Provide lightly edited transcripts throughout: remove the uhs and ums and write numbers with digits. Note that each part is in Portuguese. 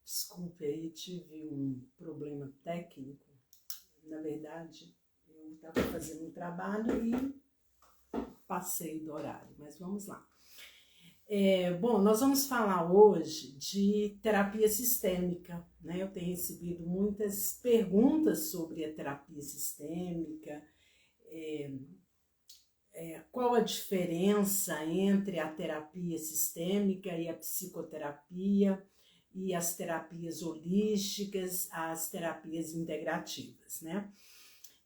Desculpe aí, tive um problema técnico. Na verdade, eu estava fazendo um trabalho e passei do horário, mas vamos lá. Bom, nós vamos falar hoje de terapia sistêmica, né? Eu tenho recebido muitas perguntas sobre a terapia sistêmica, qual a diferença entre a terapia sistêmica e a psicoterapia, e as terapias holísticas, as terapias integrativas, né?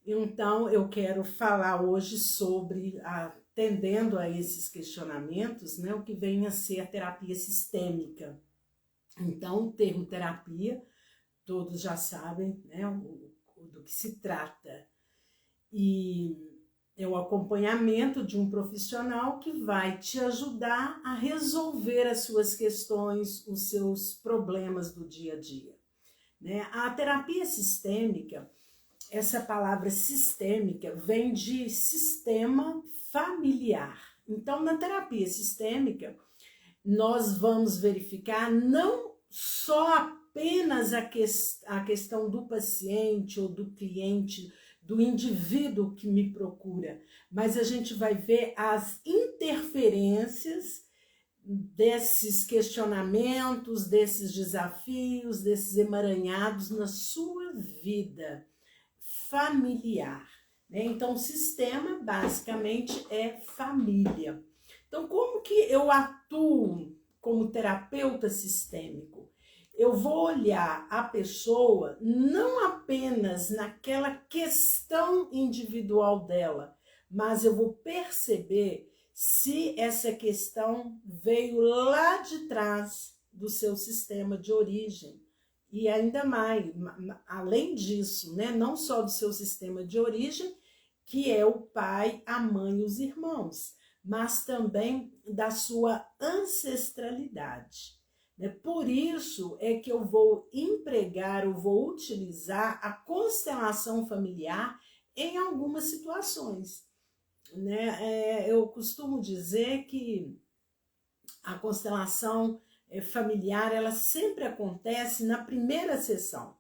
Então, eu quero falar hoje sobre, atendendo a esses questionamentos, né, o que vem a ser a terapia sistêmica. Então, o termo terapia, todos já sabem, né, do que se trata. E é o acompanhamento de um profissional que vai te ajudar a resolver as suas questões, os seus problemas do dia a dia, né? A terapia sistêmica, essa palavra sistêmica vem de sistema familiar. Então, na terapia sistêmica, nós vamos verificar não só apenas a questão do paciente ou do cliente, do indivíduo que me procura, mas a gente vai ver as interferências desses questionamentos, desses desafios, desses emaranhados na sua vida familiar, né? Então, o sistema basicamente é família. Então, como que eu atuo como terapeuta sistêmico? Eu vou olhar a pessoa não apenas naquela questão individual dela, mas eu vou perceber se essa questão veio lá de trás do seu sistema de origem. E ainda mais, além disso, né, não só do seu sistema de origem, que é o pai, a mãe e os irmãos, mas também da sua ancestralidade. Por isso é que eu vou empregar, eu vou utilizar a constelação familiar em algumas situações, né? Eu costumo dizer que a constelação familiar, ela sempre acontece na primeira sessão,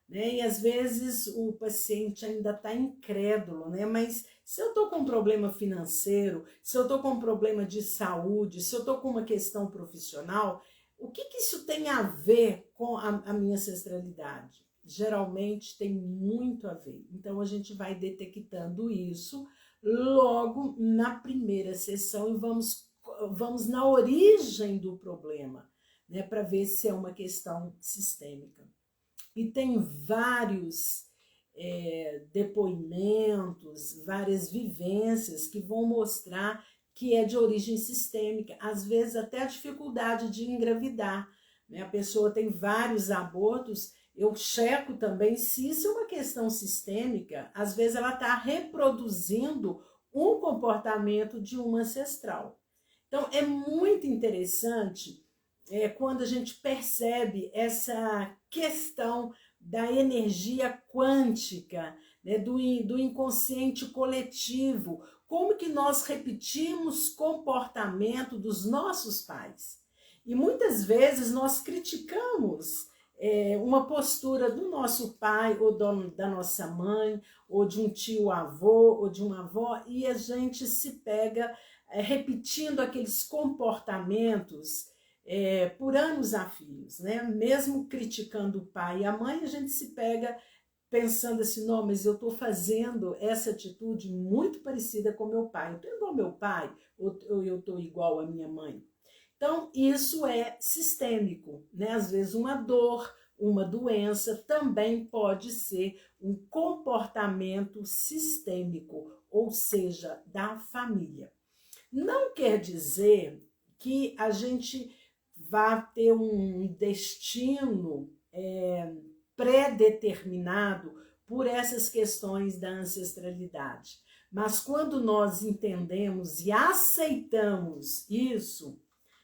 né? E às vezes o paciente ainda está incrédulo, né? Mas se eu estou com um problema financeiro, se eu estou com um problema de saúde, se eu estou com uma questão profissional, o que isso tem a ver com a minha ancestralidade? Geralmente tem muito a ver. Então a gente vai detectando isso logo na primeira sessão e vamos na origem do problema, né, para ver se é uma questão sistêmica. E tem vários depoimentos, várias vivências que vão mostrar que é de origem sistêmica, às vezes até a dificuldade de engravidar, né? A pessoa tem vários abortos, eu checo também se isso é uma questão sistêmica, às vezes ela está reproduzindo um comportamento de uma ancestral. Então, é muito interessante quando a gente percebe essa questão da energia quântica, né, do inconsciente coletivo, como que nós repetimos comportamento dos nossos pais. E muitas vezes nós criticamos uma postura do nosso pai ou da nossa mãe, ou de um tio avô, ou de uma avó, e a gente se pega repetindo aqueles comportamentos por anos a fios, né? Mesmo criticando o pai e a mãe, a gente se pega pensando assim, não, mas eu estou fazendo essa atitude muito parecida com meu pai. Eu estou igual ao meu pai ou eu estou igual à minha mãe? Então, isso é sistêmico, né? Às vezes uma dor, uma doença também pode ser um comportamento sistêmico, ou seja, da família. Não quer dizer que a gente vá ter um destino pré-determinado por essas questões da ancestralidade. Mas quando nós entendemos e aceitamos isso,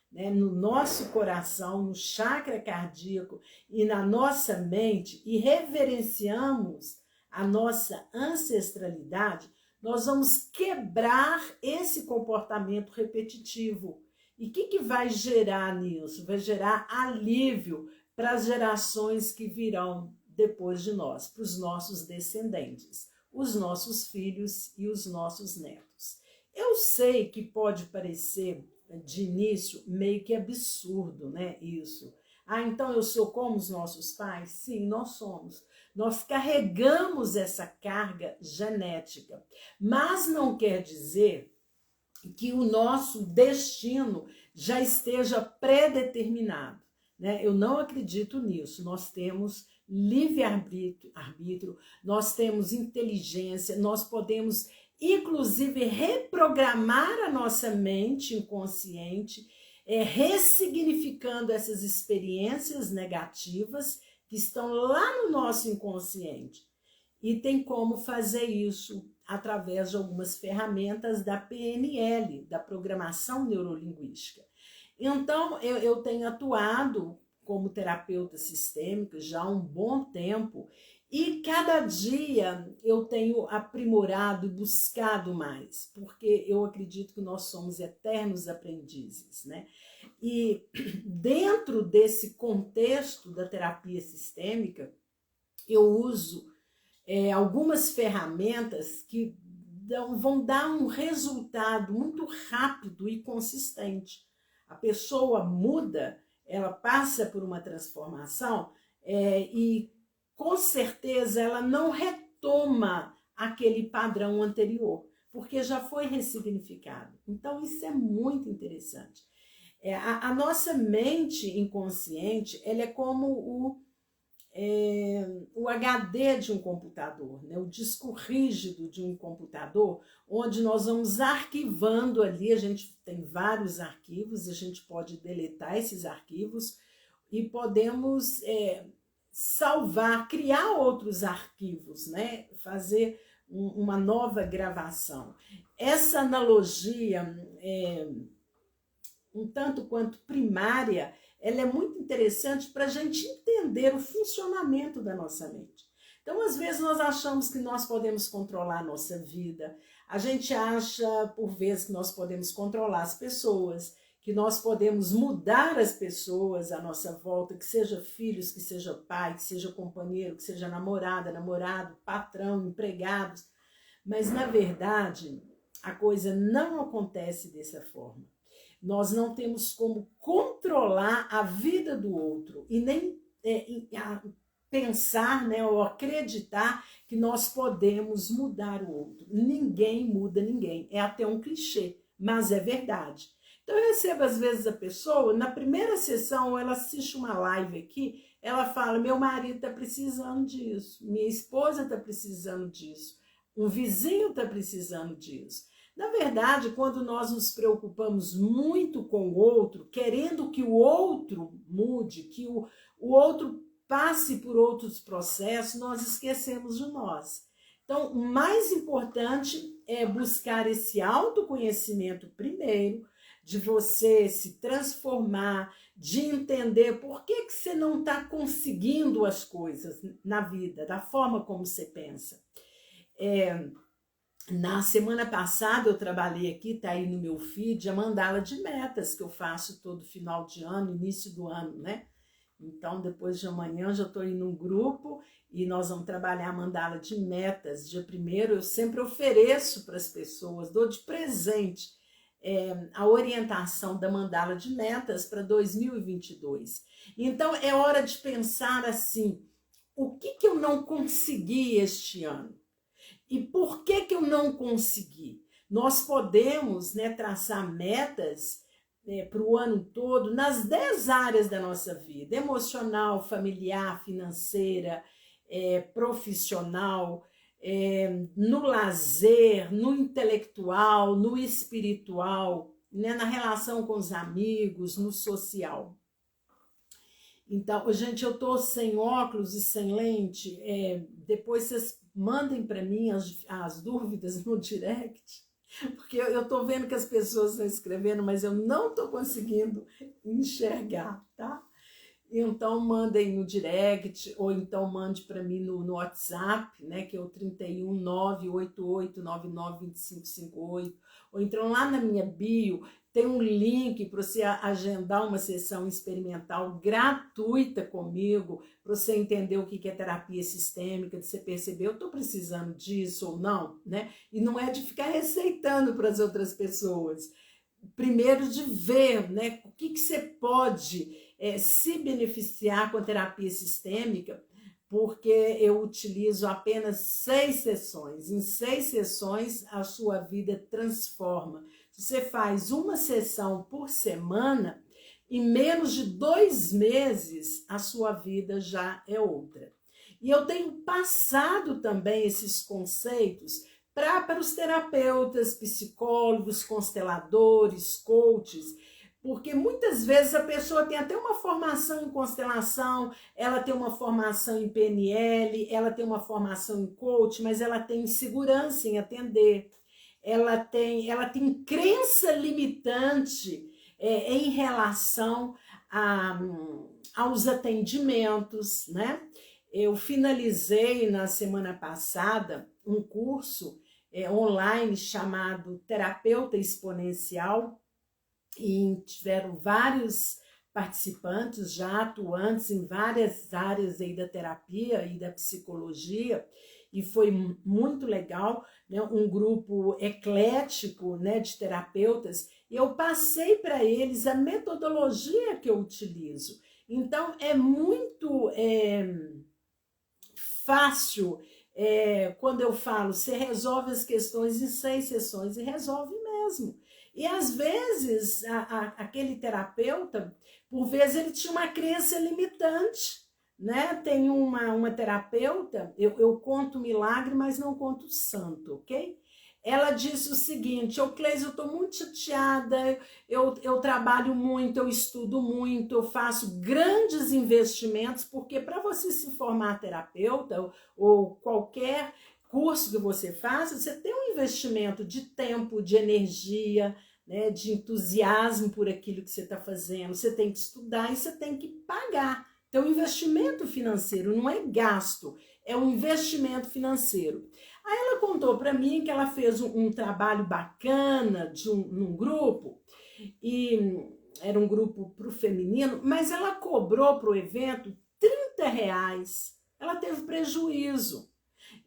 né, no nosso coração, no chakra cardíaco e na nossa mente, e reverenciamos a nossa ancestralidade, nós vamos quebrar esse comportamento repetitivo. E o que vai gerar nisso? Vai gerar alívio, para as gerações que virão depois de nós, para os nossos descendentes, os nossos filhos e os nossos netos. Eu sei que pode parecer de início meio que absurdo, né, isso. Ah, então eu sou como os nossos pais? Sim, nós somos. Nós carregamos essa carga genética, mas não quer dizer que o nosso destino já esteja pré-determinado, né? Eu não acredito nisso. Nós temos livre-arbítrio, nós temos inteligência, nós podemos, inclusive, reprogramar a nossa mente inconsciente, ressignificando essas experiências negativas que estão lá no nosso inconsciente. E tem como fazer isso através de algumas ferramentas da PNL, da Programação Neurolinguística. Então, eu tenho atuado como terapeuta sistêmica já há um bom tempo e cada dia eu tenho aprimorado e buscado mais, porque eu acredito que nós somos eternos aprendizes, né? E dentro desse contexto da terapia sistêmica, eu uso algumas ferramentas que vão dar um resultado muito rápido e consistente. A pessoa muda, ela passa por uma transformação e com certeza ela não retoma aquele padrão anterior, porque já foi ressignificado. Então isso é muito interessante. A nossa mente inconsciente, ela é como o HD de um computador, né? O disco rígido de um computador, onde nós vamos arquivando ali, a gente tem vários arquivos, a gente pode deletar esses arquivos e podemos salvar, criar outros arquivos, né? Fazer uma nova gravação. Essa analogia, um tanto quanto primária, ela é muito interessante para a gente entender o funcionamento da nossa mente. Então, às vezes, nós achamos que nós podemos controlar a nossa vida, a gente acha, por vezes, que nós podemos controlar as pessoas, que nós podemos mudar as pessoas à nossa volta, que seja filhos, que seja pai, que seja companheiro, que seja namorada, namorado, patrão, empregados. Mas, na verdade, a coisa não acontece dessa forma. Nós não temos como controlar a vida do outro e nem pensar, né, ou acreditar que nós podemos mudar o outro. Ninguém muda ninguém. É até um clichê, mas é verdade. Então eu recebo às vezes a pessoa, na primeira sessão ela assiste uma live aqui, ela fala, meu marido está precisando disso, minha esposa está precisando disso, um vizinho está precisando disso. Na verdade, quando nós nos preocupamos muito com o outro, querendo que o outro mude, que o outro passe por outros processos, nós esquecemos de nós. Então, o mais importante é buscar esse autoconhecimento primeiro, de você se transformar, de entender por que você não está conseguindo as coisas na vida, da forma como você pensa. Na semana passada eu trabalhei aqui, tá aí no meu feed, a mandala de metas que eu faço todo final de ano, início do ano, né? Então, depois de amanhã, eu já estou indo num grupo e nós vamos trabalhar a mandala de metas. Dia 1º, eu sempre ofereço para as pessoas, dou de presente a orientação da mandala de metas para 2022. Então, é hora de pensar assim, o que eu não consegui este ano? E por que eu não consegui? Nós podemos, né, traçar metas para o ano todo nas 10 áreas da nossa vida, emocional, familiar, financeira, profissional, no lazer, no intelectual, no espiritual, né, na relação com os amigos, no social. Então, gente, eu tô sem óculos e sem lente, depois vocês mandem para mim as dúvidas no direct, porque eu tô vendo que as pessoas estão escrevendo, mas eu não tô conseguindo enxergar, tá? Então mandem no direct, ou então mande para mim no WhatsApp, né, que é o 31 988 99 2558, ou então lá na minha bio tem um link para você agendar uma sessão experimental gratuita comigo, para você entender o que é terapia sistêmica, de você perceber, eu estou precisando disso ou não, né? E não é de ficar receitando para as outras pessoas. Primeiro de ver, né, o que você pode se beneficiar com a terapia sistêmica, porque eu utilizo apenas 6 sessões. Em 6 sessões, a sua vida transforma. Se você faz uma sessão por semana, em menos de 2 meses, a sua vida já é outra. E eu tenho passado também esses conceitos para os terapeutas, psicólogos, consteladores, coaches, porque muitas vezes a pessoa tem até uma formação em constelação, ela tem uma formação em PNL, ela tem uma formação em coach, mas ela tem insegurança em atender, ela tem crença limitante em relação aos atendimentos, né? Eu finalizei na semana passada um curso online chamado Terapeuta Exponencial, e tiveram vários participantes já atuantes em várias áreas aí da terapia e da psicologia, e foi muito legal, né? Um grupo eclético, né, de terapeutas, e eu passei para eles a metodologia que eu utilizo. Então é muito fácil, quando eu falo, você resolve as questões em 6 sessões, e resolve mesmo. E às vezes, aquele terapeuta, por vezes ele tinha uma crença limitante, né? Tem uma terapeuta, eu conto milagre, mas não conto santo, ok? Ela disse o seguinte: Cleise, eu estou muito chateada, eu trabalho muito, eu estudo muito, eu faço grandes investimentos, porque para você se formar terapeuta ou qualquer curso que você faça, você tem um investimento de tempo, de energia, né, de entusiasmo por aquilo que você está fazendo, você tem que estudar e você tem que pagar. Então, investimento financeiro não é gasto, é um investimento financeiro. Aí ela contou para mim que ela fez um trabalho bacana num grupo, e era um grupo para o feminino, mas ela cobrou para o evento R$30. Ela teve prejuízo.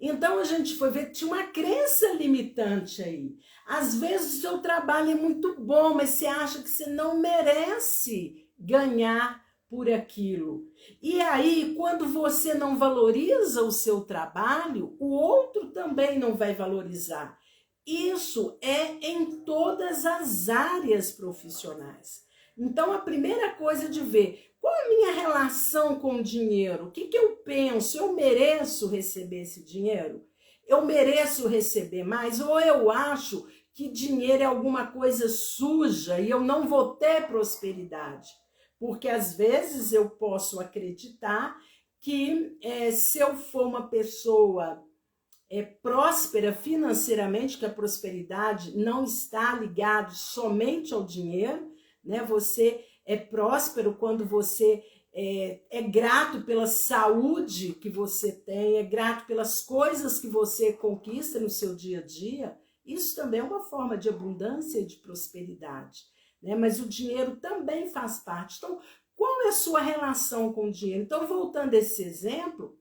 Então a gente foi ver que tinha uma crença limitante aí. Às vezes o seu trabalho é muito bom, mas você acha que você não merece ganhar por aquilo. E aí, quando você não valoriza o seu trabalho, o outro também não vai valorizar. Isso é em todas as áreas profissionais. Então, a primeira coisa de ver qual a minha relação com o dinheiro, o que eu penso, eu mereço receber esse dinheiro? Eu mereço receber mais? Ou eu acho que dinheiro é alguma coisa suja e eu não vou ter prosperidade? Porque às vezes eu posso acreditar que se eu for uma pessoa próspera financeiramente, que a prosperidade não está ligada somente ao dinheiro, né? Você é próspero quando você é grato pela saúde que você tem, é grato pelas coisas que você conquista no seu dia a dia. Isso também é uma forma de abundância e de prosperidade, né? Mas o dinheiro também faz parte. Então, qual é a sua relação com o dinheiro? Então, voltando a esse exemplo,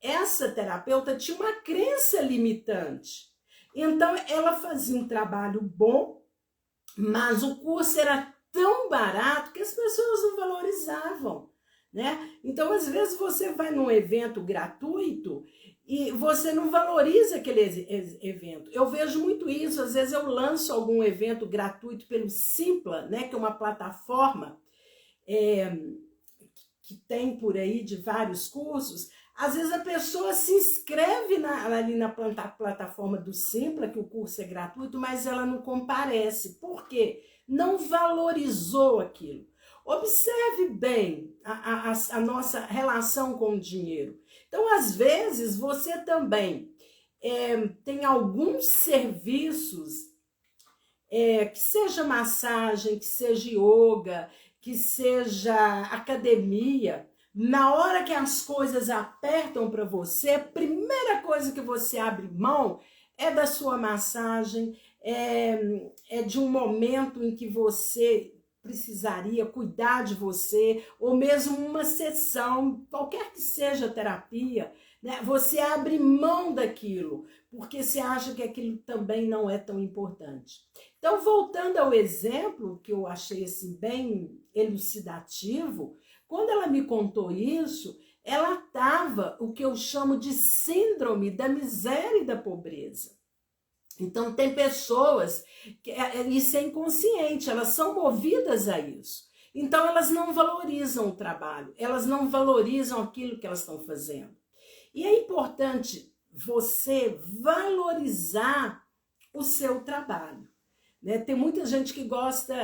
essa terapeuta tinha uma crença limitante. Então, ela fazia um trabalho bom, mas o curso era tão barato que as pessoas não valorizavam, né? Então, às vezes, você vai num evento gratuito e você não valoriza aquele evento. Eu vejo muito isso, às vezes eu lanço algum evento gratuito pelo Simpla, né, que é uma plataforma que tem por aí de vários cursos. Às vezes a pessoa se inscreve ali na plataforma do Simpla, que o curso é gratuito, mas ela não comparece. Por quê? Não valorizou aquilo. Observe bem a nossa relação com o dinheiro. Então, às vezes, você também tem alguns serviços, que seja massagem, que seja yoga, que seja academia, na hora que as coisas apertam para você, a primeira coisa que você abre mão é da sua massagem, é de um momento em que você precisaria cuidar de você, ou mesmo uma sessão, qualquer que seja a terapia, né? Você abre mão daquilo, porque você acha que aquilo também não é tão importante. Então, voltando ao exemplo, que eu achei assim, bem elucidativo, quando ela me contou isso, ela estava o que eu chamo de síndrome da miséria e da pobreza. Então, tem pessoas que isso é inconsciente, elas são movidas a isso. Então, elas não valorizam o trabalho, elas não valorizam aquilo que elas estão fazendo. E é importante você valorizar o seu trabalho, né? Tem muita gente que gosta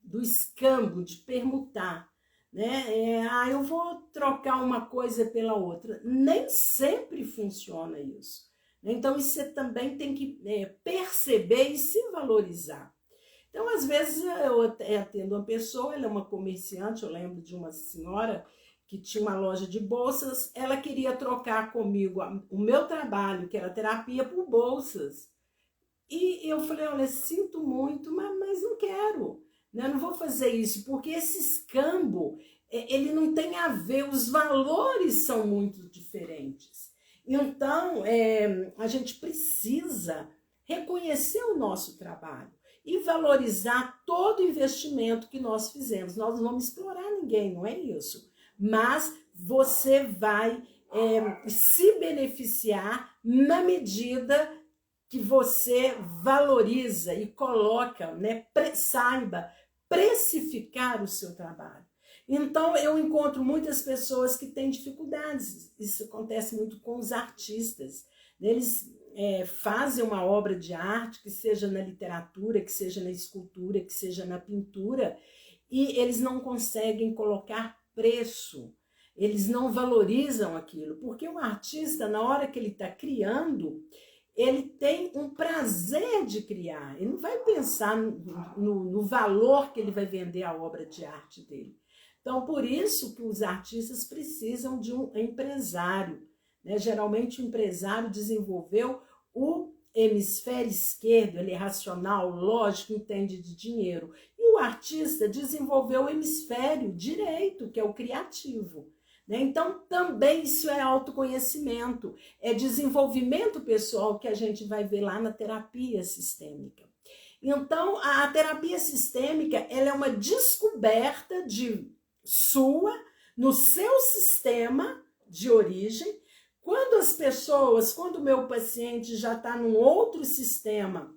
do escambo, de permutar, né? Eu vou trocar uma coisa pela outra. Nem sempre funciona isso. Então, isso você também tem que perceber e se valorizar. Então, às vezes, eu atendo uma pessoa, ela é uma comerciante, eu lembro de uma senhora que tinha uma loja de bolsas, ela queria trocar comigo o meu trabalho, que era terapia, por bolsas. E eu falei, olha, sinto muito, mas não quero, né? Não vou fazer isso, porque esse escambo, ele não tem a ver, os valores são muito diferentes. Então, a gente precisa reconhecer o nosso trabalho e valorizar todo o investimento que nós fizemos. Nós não vamos explorar ninguém, não é isso. Mas você vai se beneficiar na medida que você valoriza e coloca, né, saiba precificar o seu trabalho. Então, eu encontro muitas pessoas que têm dificuldades. Isso acontece muito com os artistas. Eles fazem uma obra de arte, que seja na literatura, que seja na escultura, que seja na pintura, e eles não conseguem colocar preço. Eles não valorizam aquilo, porque o artista, na hora que ele está criando, ele tem um prazer de criar. Ele não vai pensar no valor que ele vai vender a obra de arte dele. Então, por isso que os artistas precisam de um empresário, né? Geralmente o empresário desenvolveu o hemisfério esquerdo, ele é racional, lógico, entende de dinheiro. E o artista desenvolveu o hemisfério direito, que é o criativo. Então, também isso é autoconhecimento, é desenvolvimento pessoal que a gente vai ver lá na terapia sistêmica. Então, a terapia sistêmica, ela é uma descoberta no seu sistema de origem. Quando o meu paciente já está num outro sistema,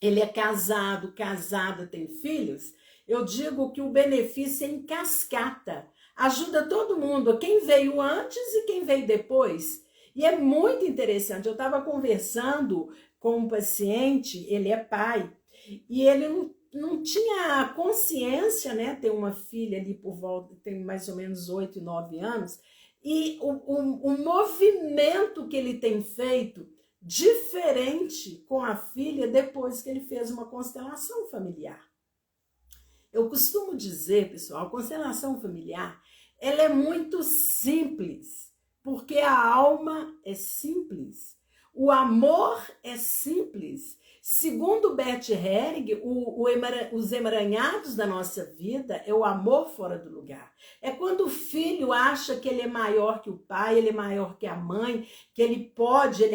ele é casado, casada, tem filhos, eu digo que o benefício é em cascata. Ajuda todo mundo, quem veio antes e quem veio depois. E é muito interessante. Eu estava conversando com um paciente, ele é pai, e ele não tinha consciência, né? Tem uma filha ali por volta, tem mais ou menos 8, 9 anos, e o movimento que ele tem feito diferente com a filha depois que ele fez uma constelação familiar. Eu costumo dizer, pessoal, a constelação familiar, ela é muito simples, porque a alma é simples, o amor é simples. Segundo Bert Helling, os emaranhados da nossa vida é o amor fora do lugar. É quando o filho acha que ele é maior que o pai, ele é maior que a mãe, que ele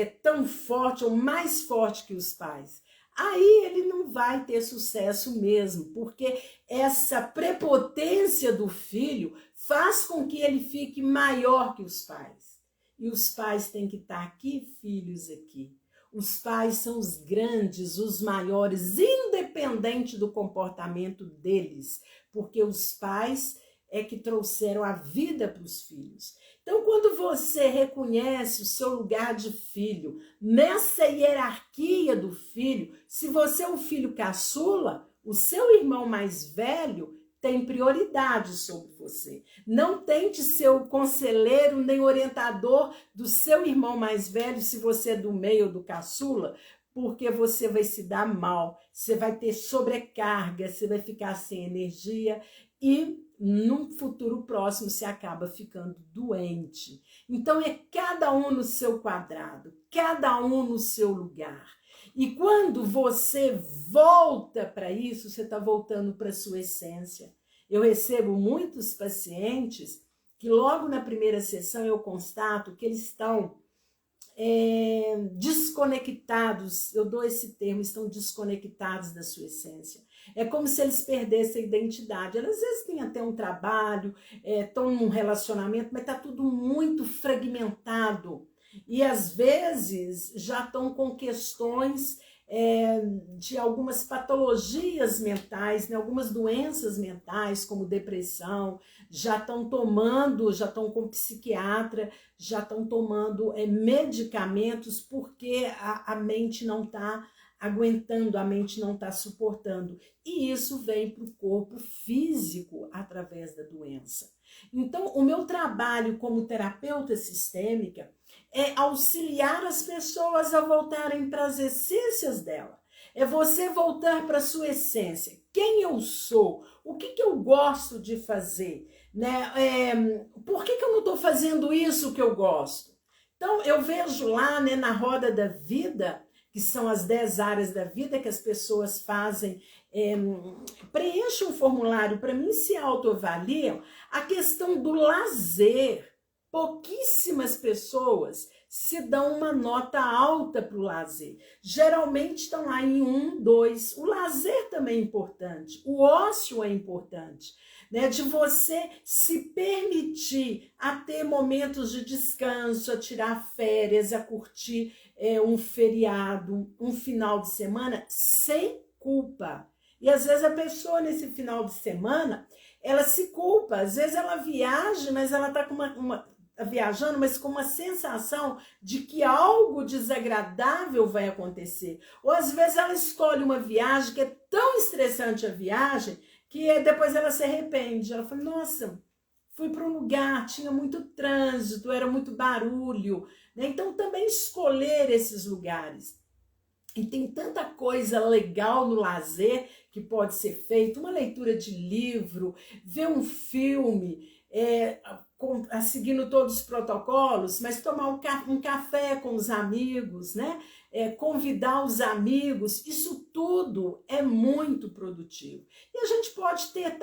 é tão forte ou mais forte que os pais. Aí ele não vai ter sucesso mesmo, porque essa prepotência do filho faz com que ele fique maior que os pais. E os pais têm que estar aqui, filhos aqui. Os pais são os grandes, os maiores, independente do comportamento deles, porque os pais é que trouxeram a vida para os filhos. Então, quando você reconhece o seu lugar de filho, nessa hierarquia do filho, se você é o filho caçula, o seu irmão mais velho tem prioridade sobre você. Não tente ser o conselheiro nem orientador do seu irmão mais velho, se você é do meio ou do caçula, porque você vai se dar mal, você vai ter sobrecarga, você vai ficar sem energia e num futuro próximo você acaba ficando doente. Então é cada um no seu quadrado, cada um no seu lugar. E quando você volta para isso, você está voltando para a sua essência. Eu recebo muitos pacientes que logo na primeira sessão eu constato que eles estão desconectados, eu dou esse termo, estão desconectados da sua essência. É como se eles perdessem a identidade. Elas, às vezes têm até um trabalho, estão num relacionamento, mas está tudo muito fragmentado. E às vezes já estão com questões de algumas patologias mentais, né? Algumas doenças mentais, como depressão, já estão com psiquiatra, já estão tomando medicamentos porque a mente não está aguentando, a mente não está suportando. E isso vem para o corpo físico através da doença. Então, o meu trabalho como terapeuta sistêmica é auxiliar as pessoas a voltarem para as essências dela. É você voltar para a sua essência. Quem eu sou? O que eu gosto de fazer? Né? Por que eu não estou fazendo isso que eu gosto? Então, eu vejo lá, né, na roda da vida, que são as 10 áreas da vida que as pessoas fazem, preenchem um formulário para mim, se autoavaliam, a questão do lazer. Pouquíssimas pessoas se dão uma nota alta para o lazer. Geralmente estão lá em 1, 2. O lazer também é importante, o ócio é importante, né? De você se permitir a ter momentos de descanso, a tirar férias, a curtir um feriado, um final de semana sem culpa. E às vezes a pessoa nesse final de semana, ela se culpa. Às vezes ela viaja, mas ela está com viajando, mas com uma sensação de que algo desagradável vai acontecer. Ou às vezes ela escolhe uma viagem que é tão estressante a viagem, que depois ela se arrepende. Ela fala, nossa, fui para um lugar, tinha muito trânsito, era muito barulho. Né? Então também escolher esses lugares. E tem tanta coisa legal no lazer que pode ser feito, uma leitura de livro, ver um filme, seguindo todos os protocolos, mas tomar um café com os amigos, né? Convidar os amigos, isso tudo é muito produtivo. E a gente pode ter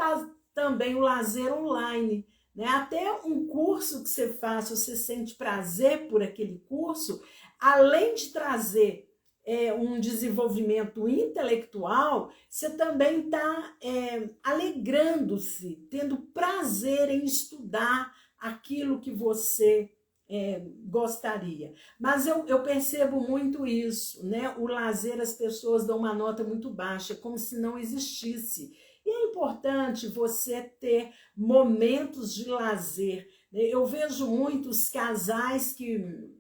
também o lazer online, né? Até um curso que você faz, você sente prazer por aquele curso, além de trazer um desenvolvimento intelectual, você também está alegrando-se, tendo prazer em estudar aquilo que você gostaria. Mas eu percebo muito isso, né? O lazer, as pessoas dão uma nota muito baixa, como se não existisse. E é importante você ter momentos de lazer. Eu vejo muitos casais que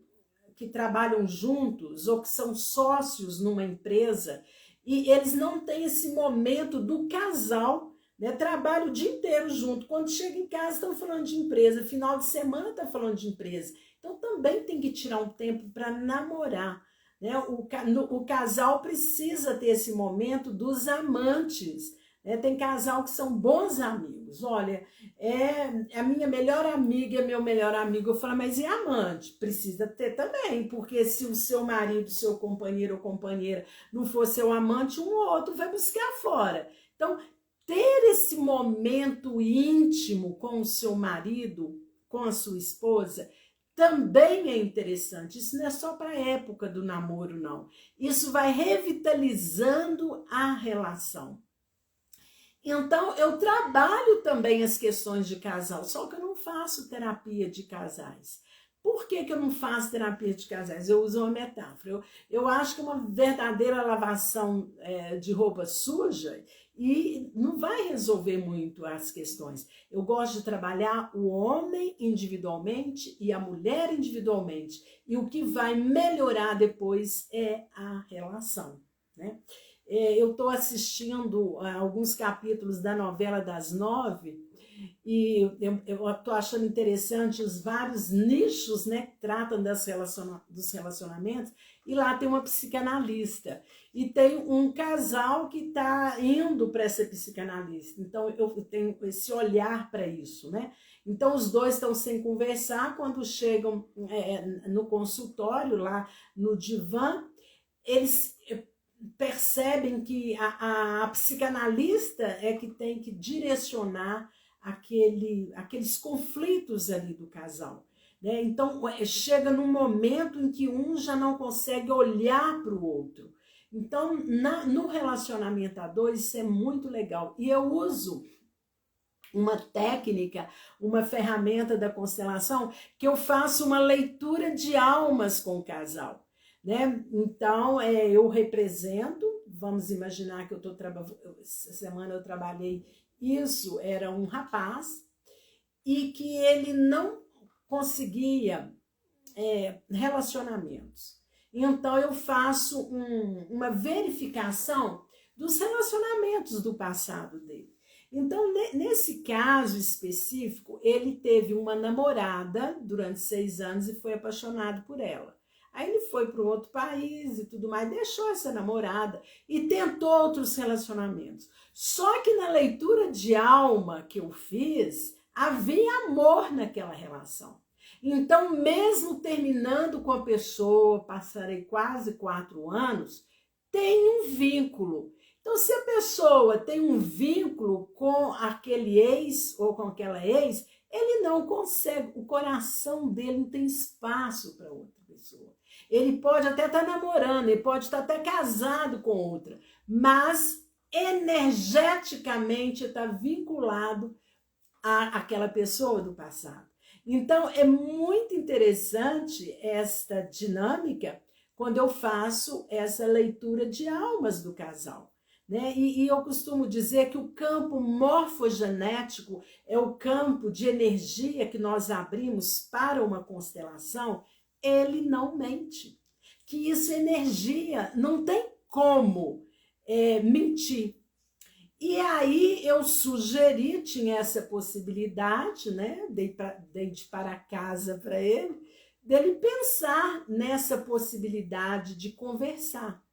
trabalham juntos ou que são sócios numa empresa e eles não têm esse momento do casal, né? Trabalham o dia inteiro junto. Quando chega em casa estão falando de empresa, final de semana está falando de empresa. Então também tem que tirar um tempo para namorar. Né? O casal precisa ter esse momento dos amantes. Tem casal que são bons amigos. Olha, a minha melhor amiga, meu melhor amigo. Eu falo, mas e amante? Precisa ter também, porque se o seu marido, seu companheiro ou companheira não for seu amante, um ou outro vai buscar fora. Então, ter esse momento íntimo com o seu marido, com a sua esposa, também é interessante. Isso não é só para a época do namoro, não. Isso vai revitalizando a relação. Então, eu trabalho também as questões de casal, só que eu não faço terapia de casais. Por que eu não faço terapia de casais? Eu uso uma metáfora. Eu acho que uma verdadeira lavação de roupa suja e não vai resolver muito as questões. Eu gosto de trabalhar o homem individualmente e a mulher individualmente. E o que vai melhorar depois é a relação, né? Eu estou assistindo alguns capítulos da novela das 9 e eu estou achando interessante os vários nichos, né, que tratam dos relacionamentos. e lá tem uma psicanalista. E tem um casal que está indo para essa psicanalista. Então, eu tenho esse olhar para isso, né? Então, os dois estão sem conversar. Quando chegam no consultório, lá no divã, eles percebem que a psicanalista é que tem que direcionar aqueles conflitos ali do casal. Né? Então, chega num momento em que um já não consegue olhar para o outro. Então, no relacionamento a dois, isso é muito legal. E eu uso uma técnica, uma ferramenta da constelação, que eu faço uma leitura de almas com o casal. Né? Então, eu represento, vamos imaginar que eu estou trabalhando, essa semana eu trabalhei isso, era um rapaz, e que ele não conseguia relacionamentos. Então, eu faço uma verificação dos relacionamentos do passado dele. Então, nesse caso específico, ele teve uma namorada durante 6 anos e foi apaixonado por ela. Aí ele foi para um outro país e tudo mais, deixou essa namorada e tentou outros relacionamentos. Só que na leitura de alma que eu fiz, havia amor naquela relação. Então, mesmo terminando com a pessoa, passarei quase 4 anos, tem um vínculo. Então, se a pessoa tem um vínculo com aquele ex ou com aquela ex, ele não consegue, o coração dele não tem espaço para outra pessoa. Ele pode até estar namorando, ele pode estar até casado com outra, mas energeticamente está vinculado àquela pessoa do passado. Então, é muito interessante esta dinâmica quando eu faço essa leitura de almas do casal. Né? E eu costumo dizer que o campo morfogenético é o campo de energia que nós abrimos para uma constelação, ele não mente. Que isso é energia, não tem como mentir. E aí eu sugeri, tinha essa possibilidade, né? Dei de para casa para ele, dele pensar nessa possibilidade de conversar.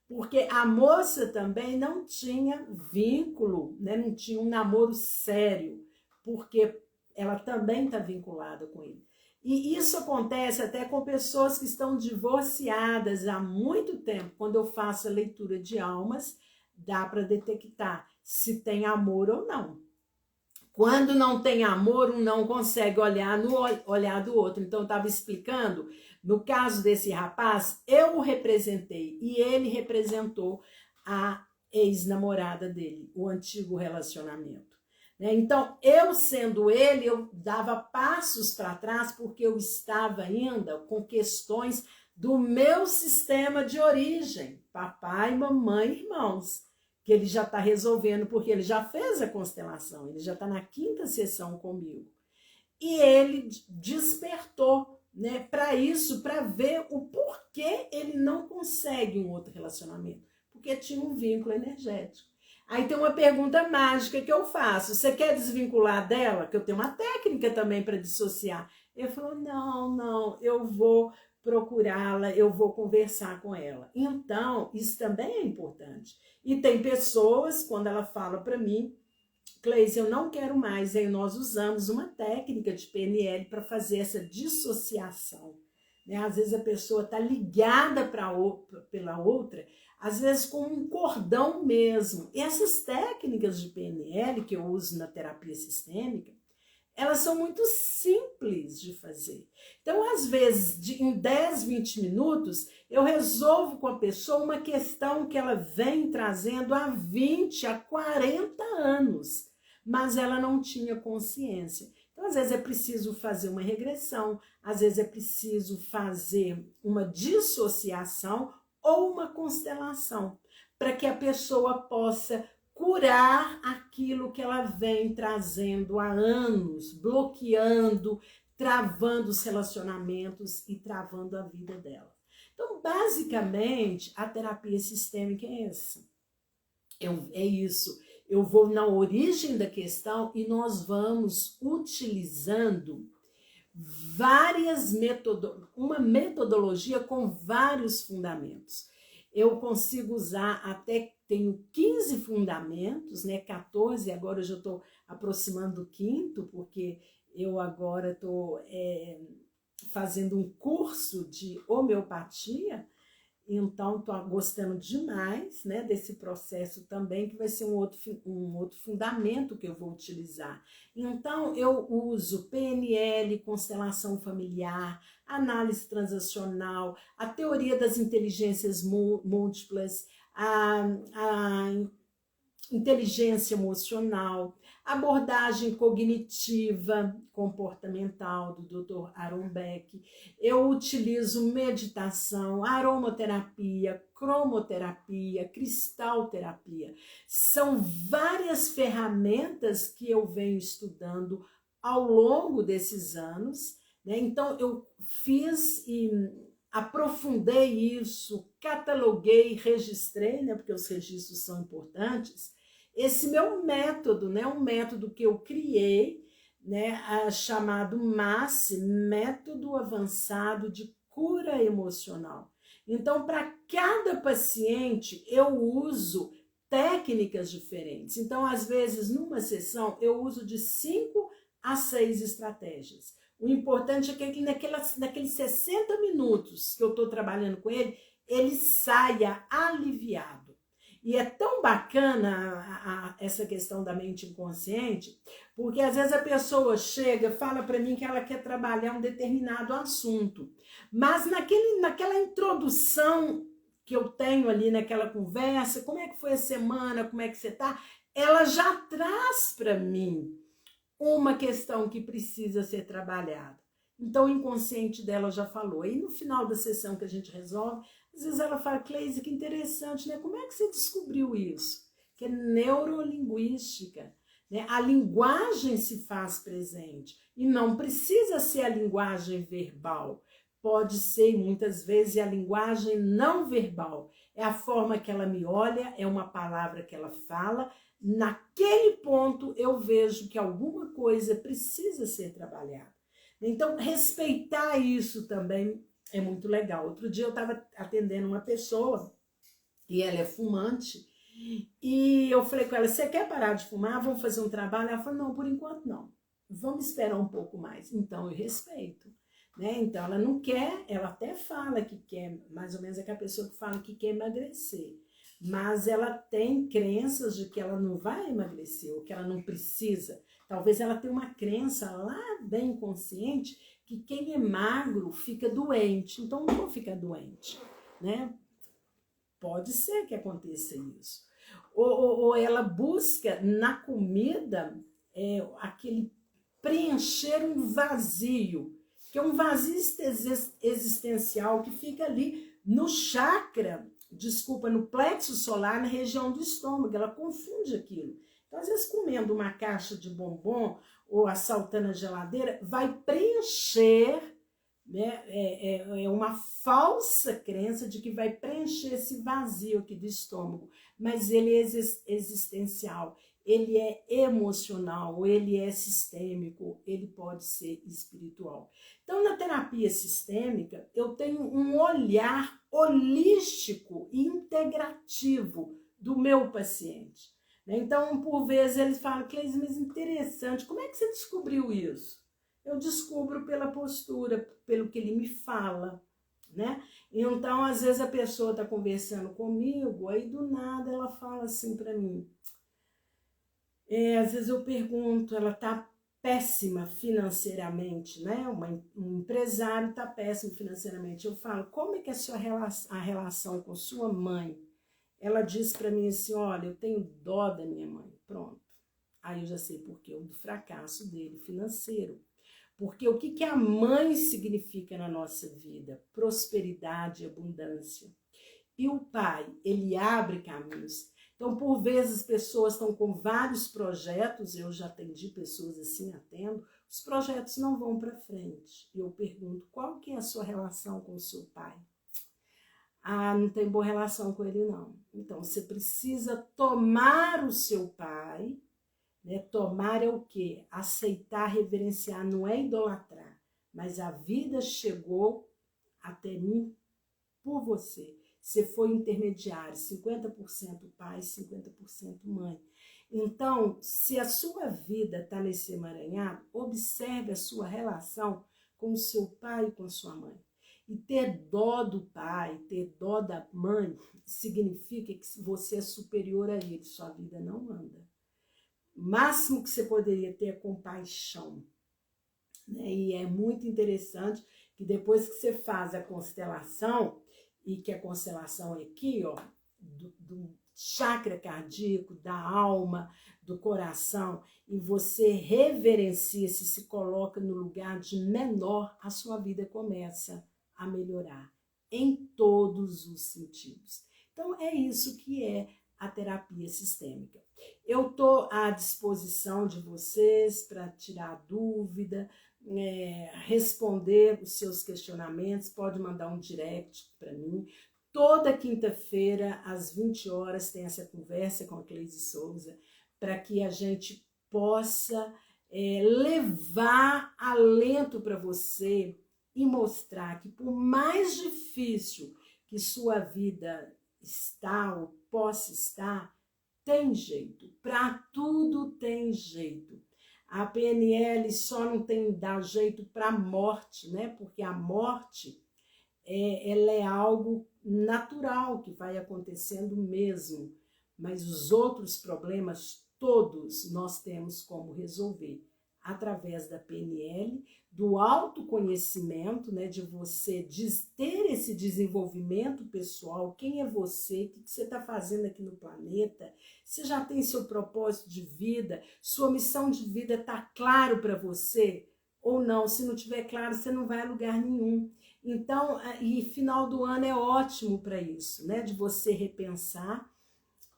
Porque a moça também não tinha vínculo, né? Não tinha um namoro sério, porque ela também está vinculada com ele. E isso acontece até com pessoas que estão divorciadas há muito tempo. Quando eu faço a leitura de almas, dá para detectar se tem amor ou não. Quando não tem amor, um não consegue olhar no olhar do outro. Então, eu estava explicando, no caso desse rapaz, eu o representei e ele representou a ex-namorada dele, o antigo relacionamento. Então, eu sendo ele, eu dava passos para trás porque eu estava ainda com questões do meu sistema de origem, papai, mamãe, irmãos, que ele já está resolvendo, porque ele já fez a constelação, ele já está na 5ª sessão comigo. E ele despertou, né, para isso, para ver o porquê ele não consegue um outro relacionamento, porque tinha um vínculo energético. Aí tem uma pergunta mágica que eu faço, você quer desvincular dela? Que eu tenho uma técnica também para dissociar. Ele falou, não, eu vou procurá-la, eu vou conversar com ela. Então, isso também é importante. E tem pessoas, quando ela fala para mim, Cleise, eu não quero mais, aí nós usamos uma técnica de PNL para fazer essa dissociação. Né? Às vezes a pessoa está ligada pela outra, às vezes com um cordão mesmo. E essas técnicas de PNL que eu uso na terapia sistêmica, elas são muito simples de fazer. Então, às vezes, em 10, 20 minutos, eu resolvo com a pessoa uma questão que ela vem trazendo há 20, há 40 anos, mas ela não tinha consciência. Então, às vezes é preciso fazer uma regressão, às vezes é preciso fazer uma dissociação ou uma constelação, para que a pessoa possa curar aquilo que ela vem trazendo há anos, bloqueando, travando os relacionamentos e travando a vida dela. Então, basicamente, a terapia sistêmica é essa. É isso. Eu vou na origem da questão e nós vamos utilizando uma metodologia com vários fundamentos. Eu consigo usar até, tenho 15 fundamentos, né, 14, agora eu já estou aproximando do quinto, porque eu agora estou fazendo um curso de homeopatia, então estou gostando demais, né, desse processo também, que vai ser um outro fundamento que eu vou utilizar. Então eu uso PNL, constelação familiar, análise transacional, a teoria das inteligências múltiplas, a inteligência emocional, abordagem cognitiva comportamental do Dr. Aaron Beck. Eu utilizo meditação, aromaterapia, cromoterapia, cristalterapia. São várias ferramentas que eu venho estudando ao longo desses anos, né? Então eu fiz e aprofundei isso, cataloguei, registrei, né, porque os registros são importantes, esse meu método, né, um método que eu criei, né, chamado MASS, Método Avançado de Cura Emocional. Então, para cada paciente, eu uso técnicas diferentes. Então, às vezes, numa sessão, eu uso de 5 a 6 estratégias. O importante é que naqueles 60 minutos que eu estou trabalhando com ele, ele saia aliviado. E é tão bacana essa questão da mente inconsciente, porque às vezes a pessoa chega, fala para mim que ela quer trabalhar um determinado assunto, mas naquela introdução que eu tenho ali naquela conversa, como é que foi a semana, como é que você está, ela já traz para mim uma questão que precisa ser trabalhada. Então o inconsciente dela já falou. E no final da sessão que a gente resolve, às vezes ela fala, Cleise, que interessante, né? Como é que você descobriu isso? Que é neurolinguística, né? A linguagem se faz presente e não precisa ser a linguagem verbal. Pode ser, muitas vezes, a linguagem não verbal. É a forma que ela me olha, é uma palavra que ela fala. Naquele ponto, eu vejo que alguma coisa precisa ser trabalhada. Então, respeitar isso também é muito legal. Outro dia eu estava atendendo uma pessoa, e ela é fumante, e eu falei com ela, você quer parar de fumar? Vamos fazer um trabalho? Ela falou, não, por enquanto não. Vamos esperar um pouco mais. Então, eu respeito. Né? Então, ela não quer, ela até fala que quer, mais ou menos é aquela pessoa que fala que quer emagrecer, mas ela tem crenças de que ela não vai emagrecer, ou que ela não precisa. Talvez ela tenha uma crença lá bem inconsciente que quem é magro fica doente, então não vou ficar doente, né? Pode ser que aconteça isso. Ou ela busca na comida aquele preencher um vazio, que é um vazio existencial que fica ali no chakra, no plexo solar, na região do estômago. Ela confunde aquilo. Então, às vezes, comendo uma caixa de bombom ou assaltando a geladeira, vai preencher, né? É uma falsa crença de que vai preencher esse vazio aqui do estômago, mas ele é existencial. Ele é emocional, ele é sistêmico, ele pode ser espiritual. Então, na terapia sistêmica, eu tenho um olhar holístico e integrativo do meu paciente. Então, por vezes, eles falam, Cleise, mas interessante, como é que você descobriu isso? Eu descubro pela postura, pelo que ele me fala, né? Então, às vezes, a pessoa está conversando comigo, aí do nada ela fala assim para mim, às vezes eu pergunto, ela está péssima financeiramente, né? Um empresário está péssimo financeiramente. Eu falo, como é que é a relação com sua mãe? Ela diz para mim assim, olha, eu tenho dó da minha mãe. Pronto. Aí eu já sei por quê, do fracasso dele financeiro. Porque o que a mãe significa na nossa vida? Prosperidade e abundância. E o pai, ele abre caminhos. Então, por vezes, pessoas estão com vários projetos, eu já atendi pessoas assim, atendo, os projetos não vão para frente. E eu pergunto, qual que é a sua relação com o seu pai? Ah, não tem boa relação com ele, não. Então, você precisa tomar o seu pai, né? Tomar é o quê? Aceitar, reverenciar, não é idolatrar. mas a vida chegou até mim por você. Você foi intermediário, 50% pai, 50% mãe. Então, se a sua vida está nesse emaranhado, observe a sua relação com o seu pai e com a sua mãe. E ter dó do pai, ter dó da mãe, significa que você é superior a ele, sua vida não anda. O máximo que você poderia ter é compaixão. Né? E é muito interessante que depois que você faz a constelação, e que a constelação é aqui, ó, do chakra cardíaco, da alma, do coração, e você reverencia, se coloca no lugar de menor, a sua vida começa a melhorar em todos os sentidos. Então, é isso que é a terapia sistêmica. Eu estou à disposição de vocês para tirar dúvida, responder os seus questionamentos, pode mandar um direct para mim. Toda quinta-feira, às 20 horas, tem essa conversa com a Cleise Souza, para que a gente possa levar alento para você e mostrar que por mais difícil que sua vida está ou possa estar, tem jeito, para tudo tem jeito. A PNL só não tem dar jeito para a morte, né? Porque a morte ela é algo natural que vai acontecendo mesmo, mas os outros problemas todos nós temos como resolver através da PNL, do autoconhecimento, né, de você ter esse desenvolvimento pessoal, quem é você, o que você está fazendo aqui no planeta, você já tem seu propósito de vida, sua missão de vida está claro para você ou não? Se não tiver claro, você não vai a lugar nenhum. Então, e final do ano é ótimo para isso, né, de você repensar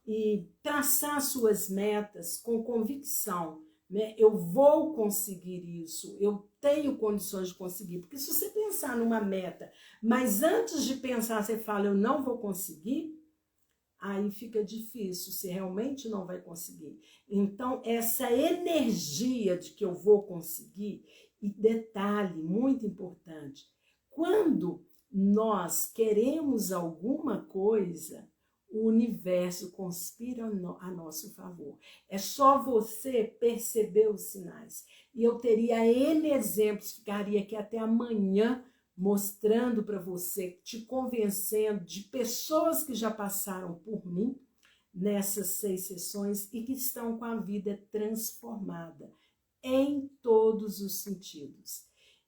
e traçar suas metas com convicção. Né? Eu vou conseguir isso, eu tenho condições de conseguir, porque se você pensar numa meta, mas antes de pensar você fala eu não vou conseguir, aí fica difícil, você realmente não vai conseguir. Então essa energia de que eu vou conseguir, e detalhe muito importante, quando nós queremos alguma coisa, o universo conspira a nosso favor. É só você perceber os sinais. E eu teria N exemplos, ficaria aqui até amanhã mostrando para você, te convencendo de pessoas que já passaram por mim nessas 6 sessões e que estão com a vida transformada em todos os sentidos.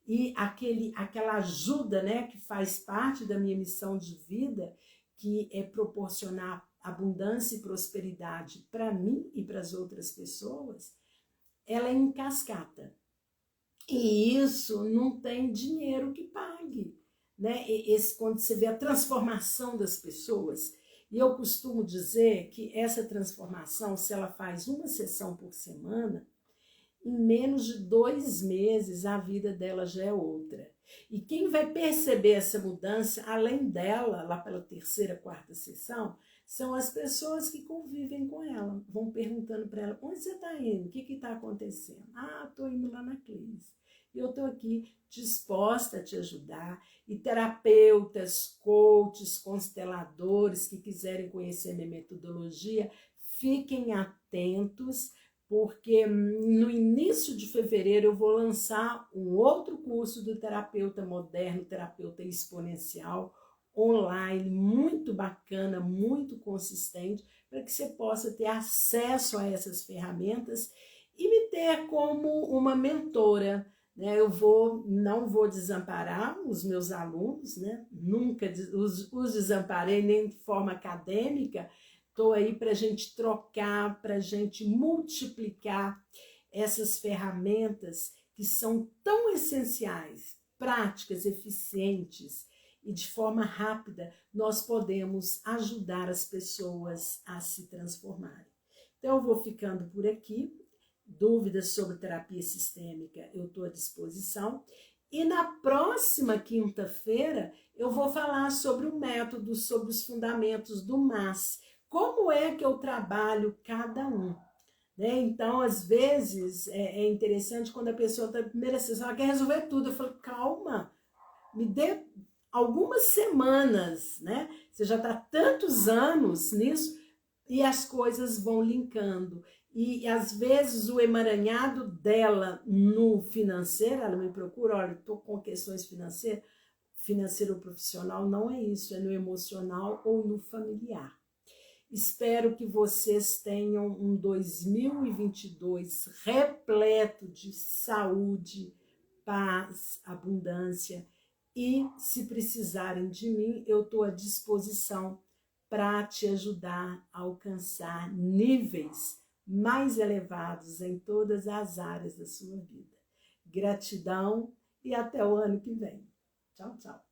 E aquela ajuda, né, que faz parte da minha missão de vida, que é proporcionar abundância e prosperidade para mim e para as outras pessoas, ela é em cascata. E isso não tem dinheiro que pague. Né? Quando você vê a transformação das pessoas, e eu costumo dizer que essa transformação, se ela faz uma sessão por semana, em menos de 2 meses a vida dela já é outra. E quem vai perceber essa mudança, além dela, lá pela 3ª, 4ª sessão, são as pessoas que convivem com ela. Vão perguntando para ela, onde você está indo? O que está acontecendo? Ah, estou indo lá na Cleise. E eu estou aqui disposta a te ajudar. E terapeutas, coaches, consteladores que quiserem conhecer minha metodologia, fiquem atentos, porque no início de fevereiro eu vou lançar um outro curso do terapeuta moderno, terapeuta exponencial, online, muito bacana, muito consistente, para que você possa ter acesso a essas ferramentas e me ter como uma mentora. Né? Eu não vou desamparar os meus alunos, né? Nunca os desamparei, nem de forma acadêmica. Estou aí para a gente trocar, para a gente multiplicar essas ferramentas que são tão essenciais, práticas, eficientes e de forma rápida nós podemos ajudar as pessoas a se transformarem. Então eu vou ficando por aqui. Dúvidas sobre terapia sistêmica eu estou à disposição. E na próxima quinta-feira eu vou falar sobre o método, sobre os fundamentos do MAS. Como é que eu trabalho cada um? né? Então, às vezes, é interessante quando a pessoa está na primeira sessão, ela quer resolver tudo. Eu falo, calma, me dê algumas semanas, né? Você já está tantos anos nisso e as coisas vão linkando. E às vezes o emaranhado dela no financeiro, ela me procura, olha, estou com questões financeiras, financeiro ou profissional, não é isso, é no emocional ou no familiar. Espero que vocês tenham um 2022 repleto de saúde, paz, abundância e, se precisarem de mim, eu estou à disposição para te ajudar a alcançar níveis mais elevados em todas as áreas da sua vida. Gratidão e até o ano que vem. Tchau, tchau.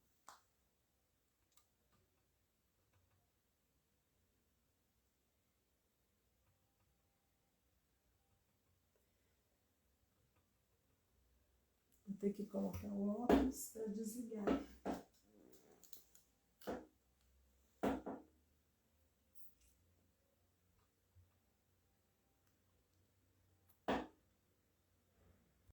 Vou ter que colocar o óculos para desligar.